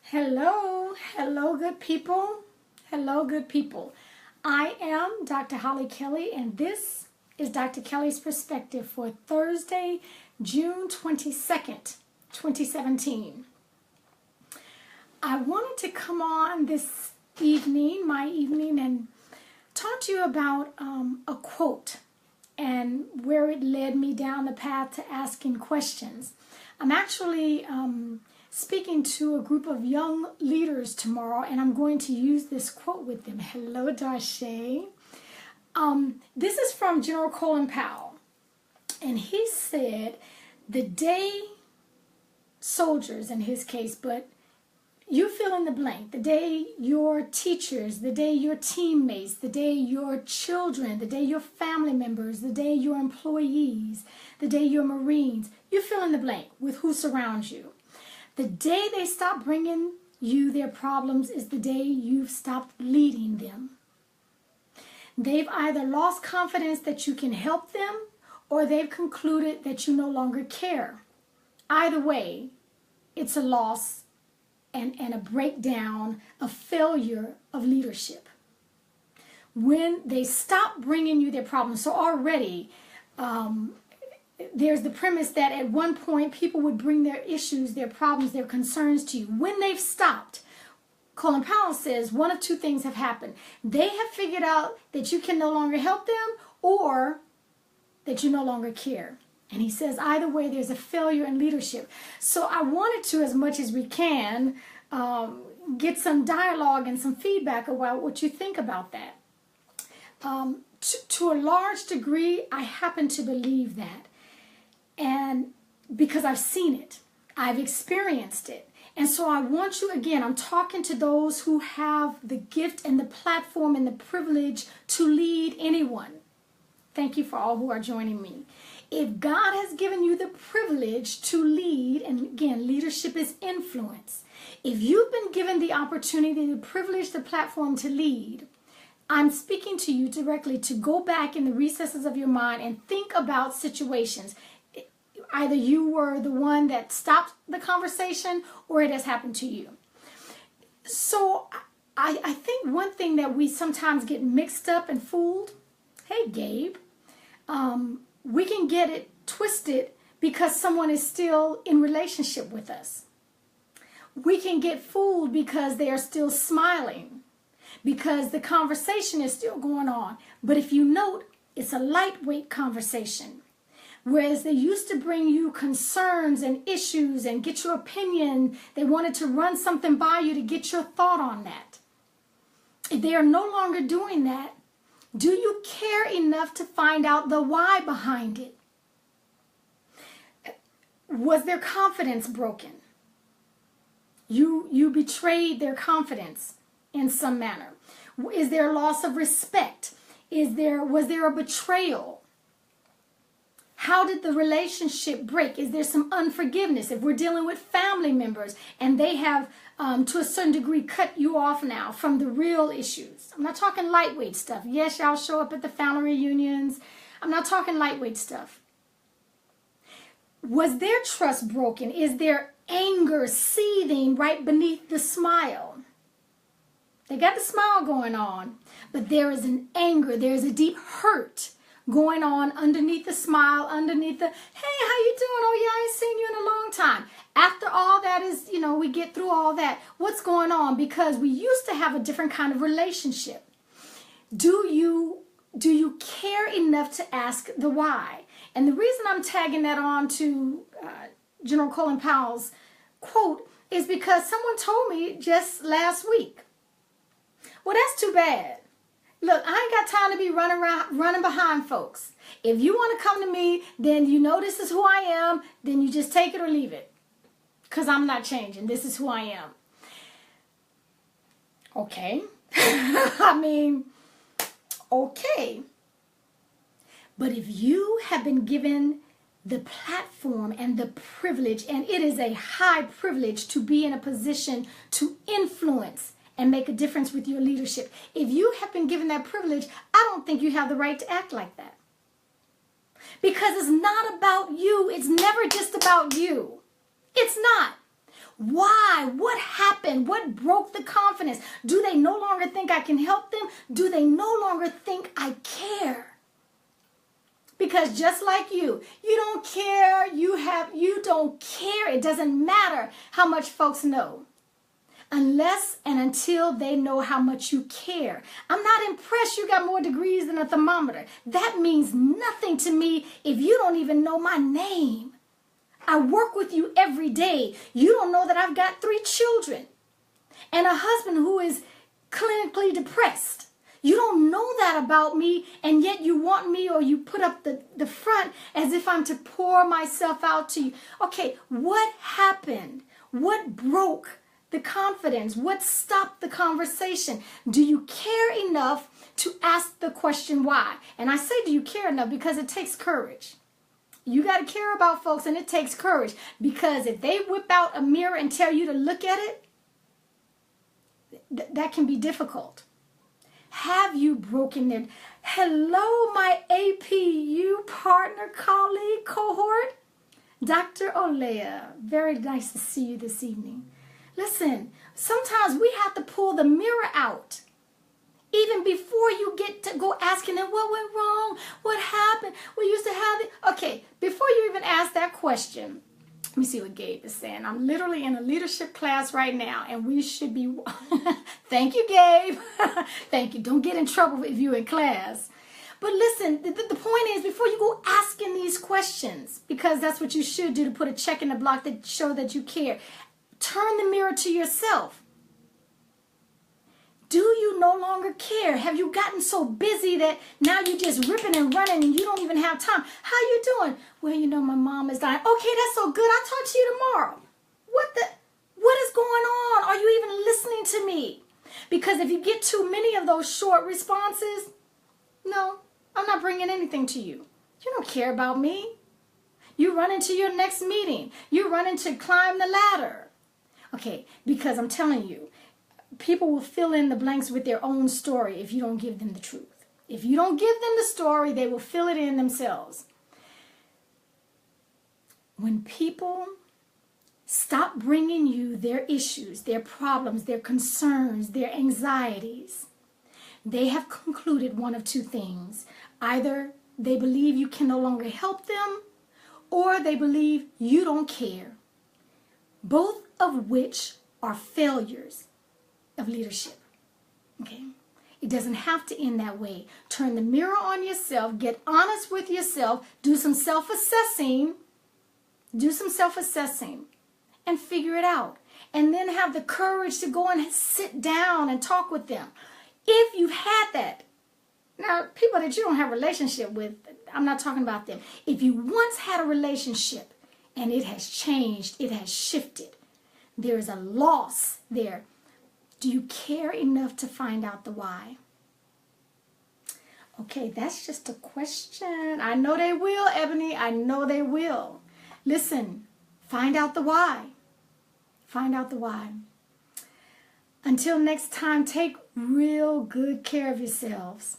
Hello, good people. Hello, good people. I am Dr. Hollie Kelly, and this is Dr. Kelly's Perspective for Thursday, June 22nd, 2017. I wanted to come on this evening, and talk to you about a quote and where it led me down the path to asking questions. I'm actually speaking to a group of young leaders tomorrow, and I'm going to use this quote with them. Hello, Darshay. This is from General Colin Powell, and he said, the day soldiers, in his case, but you fill in the blank, the day your teachers, the day your teammates, the day your children, the day your family members, the day your employees, the day your Marines, you fill in the blank with who surrounds you. The day they stop bringing you their problems is the day you've stopped leading them. They've either lost confidence that you can help them, or they've concluded that you no longer care. Either way, it's a loss and a breakdown, a failure of leadership. When they stop bringing you their problems, so already there's the premise that at one point people would bring their issues, their problems, their concerns to you. When they've stopped, Colin Powell says one of two things have happened. They have figured out that you can no longer help them, or that you no longer care. And he says either way there's a failure in leadership. So I wanted to, as much as we can, get some dialogue and some feedback about what you think about that. To a large degree, I happen to believe that. And because I've seen it, I've experienced it. And so I want you, again, I'm talking to those who have the gift and the platform and the privilege to lead anyone. Thank you for all who are joining me. If God has given you the privilege to lead, and again, leadership is influence. If you've been given the opportunity, the privilege, the platform to lead, I'm speaking to you directly to go back in the recesses of your mind and think about situations. Either you were the one that stopped the conversation, or it has happened to you. So I think one thing that we sometimes get mixed up and fooled, hey Gabe, we can get it twisted because someone is still in relationship with us. We can get fooled because they are still smiling, because the conversation is still going on. But if you note, it's a lightweight conversation. Whereas they used to bring you concerns and issues and get your opinion, they wanted to run something by you to get your thought on that. If they are no longer doing that, do you care enough to find out the why behind it? Was their confidence broken? You betrayed their confidence in some manner. Is there a loss of respect? Was there a betrayal? How did the relationship break? Is there some unforgiveness? If we're dealing with family members and they have, to a certain degree, cut you off now from the real issues. I'm not talking lightweight stuff. Yes, y'all show up at the family reunions. I'm not talking lightweight stuff. Was their trust broken? Is there anger seething right beneath the smile? They got the smile going on, but there is an anger. There is a deep hurt going on underneath the smile, underneath the, hey, how you doing? Oh, yeah, I ain't seen you in a long time. After all that is, we get through all that. What's going on? Because we used to have a different kind of relationship. Do you care enough to ask the why? And the reason I'm tagging that on to General Colin Powell's quote is because someone told me just last week, well, that's too bad. Look, I ain't got time to be running behind folks. If you want to come to me, then you know this is who I am, then you just take it or leave it. Because I'm not changing. This is who I am. Okay. Okay. But if you have been given the platform and the privilege, and it is a high privilege to be in a position to influence and make a difference with your leadership. If you have been given that privilege, I don't think you have the right to act like that. Because it's not about you. It's never just about you. It's not. Why? What happened? What broke the confidence? Do they no longer think I can help them? Do they no longer think I care? Because just like you don't care, you don't care. It doesn't matter how much folks know. Unless and until they know how much you care. I'm not impressed you got more degrees than a thermometer. That means nothing to me if you don't even know my name. I work with you every day. You don't know that I've got 3 children and a husband who is clinically depressed. You don't know that about me, and yet you want me, or you put up the front as if I'm to pour myself out to you. Okay, what happened? What broke the confidence? What stopped the conversation? Do you care enough to ask the question why? And I say, do you care enough? Because it takes courage. You got to care about folks, and it takes courage. Because if they whip out a mirror and tell you to look at it, that can be difficult. Have you broken it? Hello, my APU partner, colleague, cohort, Dr. Olea. Very nice to see you this evening. Listen, sometimes we have to pull the mirror out. Even before you get to go asking them what went wrong, what happened, we used to have it. Okay, before you even ask that question, let me see what Gabe is saying. I'm literally in a leadership class right now, and we should be, thank you, Gabe. Thank you. Don't get in trouble if you're in class. But listen, the point is, before you go asking these questions, because that's what you should do to put a check in the block that show that you care, turn the mirror to yourself. Do you no longer care? Have you gotten so busy that now you're just ripping and running and you don't even have time? How you doing? Well, you know, my mom is dying. Okay, that's so good. I'll talk to you tomorrow. What is going on? Are you even listening to me? Because if you get too many of those short responses, no, I'm not bringing anything to you. You don't care about me. You run into your next meeting. You running to climb the ladder. Okay, because I'm telling you, people will fill in the blanks with their own story if you don't give them the truth. If you don't give them the story, they will fill it in themselves. When people stop bringing you their issues, their problems, their concerns, their anxieties, they have concluded one of 2 things. Either they believe you can no longer help them, or they believe you don't care. Both of which are failures of leadership. Okay? It doesn't have to end that way. Turn the mirror on yourself, get honest with yourself, do some self-assessing, and figure it out. And then have the courage to go and sit down and talk with them. If you've had that. Now, people that you don't have a relationship with, I'm not talking about them. If you once had a relationship and it has changed, it has shifted, there is a loss there. Do you care enough to find out the why? Okay, that's just a question. I know they will, Ebony. I know they will. Listen, find out the why. Find out the why. Until next time, take real good care of yourselves.